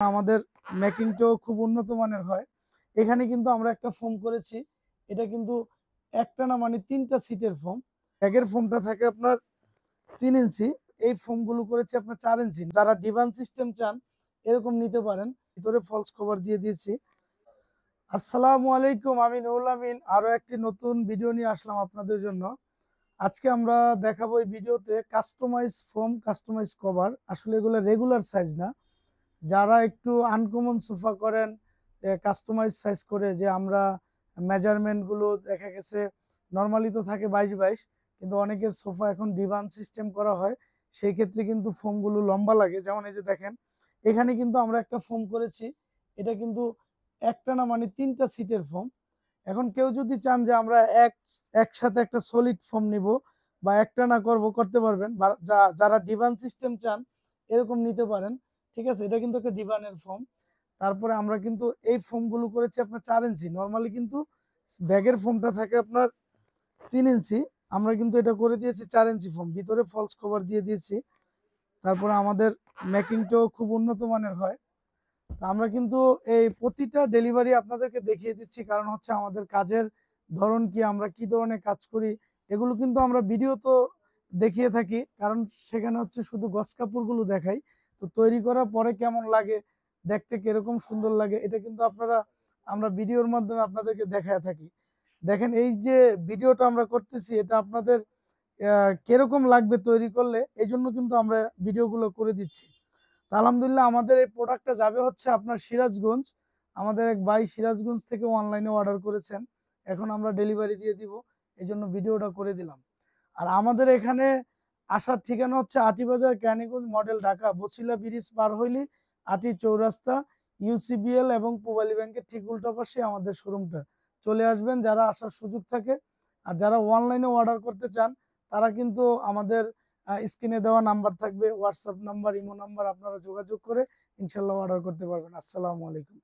আমাদের মেকিংটাও খুব উন্নত মানের হয়। এখানে কিন্তু আমরা একটা ফোম করেছি, এটা কিন্তু একটা না মানে 3টা সিটের ফোম। ব্যাগের ফোমটা থাকে আপনার 3 ইঞ্চি, এই ফোমগুলো করেছি আপনার 4 ইঞ্চি। যারা ডিভান সিস্টেম চান এরকম নিতে পারেন। ভিতরে ফলস কভার দিয়ে দিয়েছি। আসসালামু আলাইকুম, আমি নুরুল আমিন আরো একটি নতুন ভিডিও নিয়ে আসলাম আপনাদের জন্য। আজকে আমরা দেখাবো এই ভিডিওতে কাস্টমাইজ ফোম, কাস্টমাইজ কভার। আসলে এগুলো রেগুলার সাইজ না। যারা একটু আনকমন সোফা করেন, কাস্টমাইজ সাইজ করে, যে আমরা মেজারমেন্টগুলো দেখা গেছে নর্মালি তো থাকে 22-22, কিন্তু অনেকের সোফা এখন ডিভান সিস্টেম করা হয়, সেই ক্ষেত্রে কিন্তু ফোমগুলো লম্বা লাগে। যেমন এই যে দেখেন, এখানে কিন্তু আমরা একটা ফোম করেছি, এটা কিন্তু একটা না মানে 3টা সিটের ফোম। এখন কেউ যদি চান যে আমরা একসাথে একটা সলিড ফোম নিব বা একটা না করতে পারবেন, বা যারা ডিভান সিস্টেম চান এরকম নিতে পারেন। ঠিক আছে, এটা কিন্তু একটা ডিভানের ফোম। তারপরে আমরা কিন্তু এই ফোমগুলো করেছি আপনার 4 ইঞ্চি। নর্মালি কিন্তু ব্যাগের ফোমটা থাকে আপনার 3 ইঞ্চি, আমরা কিন্তু এটা করে দিয়েছি 4 ইঞ্চি ফোম। ভিতরে ফলস কভার দিয়ে দিয়েছি। তারপরে আমাদের মেকিংটাও খুব উন্নত মানের হয়। তো আমরা কিন্তু এই প্রতিটা ডেলিভারি আপনাদেরকে দেখিয়ে দিচ্ছি, কারণ হচ্ছে আমাদের কাজের ধরন কি, আমরা কি ধরনের কাজ করি, এগুলো কিন্তু আমরা ভিডিও তো দেখিয়ে থাকি, কারণ সেখানে হচ্ছে শুধু গস কাপড়গুলো দেখাই। তো তৈরি করার পরে কেমন লাগে, দেখতে কিরকম সুন্দর লাগে, এটা কিন্তু আমরা ভিডিওর মাধ্যমে আপনাদেরকে দেখায় থাকি। দেখেন, এই যে ভিডিওটা আমরা করতেছি, এটা আপনাদের কিরকম লাগবে তৈরি করলে, এই জন্য কিন্তু আমরা ভিডিওগুলো করে দিচ্ছি। তো আলহামদুলিল্লাহ, আমাদের এই প্রোডাক্টটা যাবে হচ্ছে আপনার সিরাজগঞ্জ। আমাদের এক ভাই সিরাজগঞ্জ থেকে অনলাইনে অর্ডার করেছেন, এখন আমরা ডেলিভারি দিয়ে দিব, এই জন্য ভিডিওটা করে দিলাম। আর আমাদের এখানে আসার ঠিকানা হচ্ছে আটিবাজার, ক্যানিগঞ্জ মডেল, ঢাকা। বছিলা ব্রিজ পার হইলি আটি চৌরাস্তা, ইউসিবিএল এবং পূবালী ব্যাংকের ঠিক উল্টা পাশে আমাদের শোরুমটা। চলে আসবেন যারা আসার সুযোগ থাকে। আর যারা অনলাইনে অর্ডার করতে চান তারা কিন্তু আমাদের স্ক্রিনে দেওয়া নাম্বার থাকবে, হোয়াটসঅ্যাপ নাম্বার, ইমো নাম্বার, আপনারা যোগাযোগ করে ইনশাল্লাহ অর্ডার করতে পারবেন। আসসালামু আলাইকুম।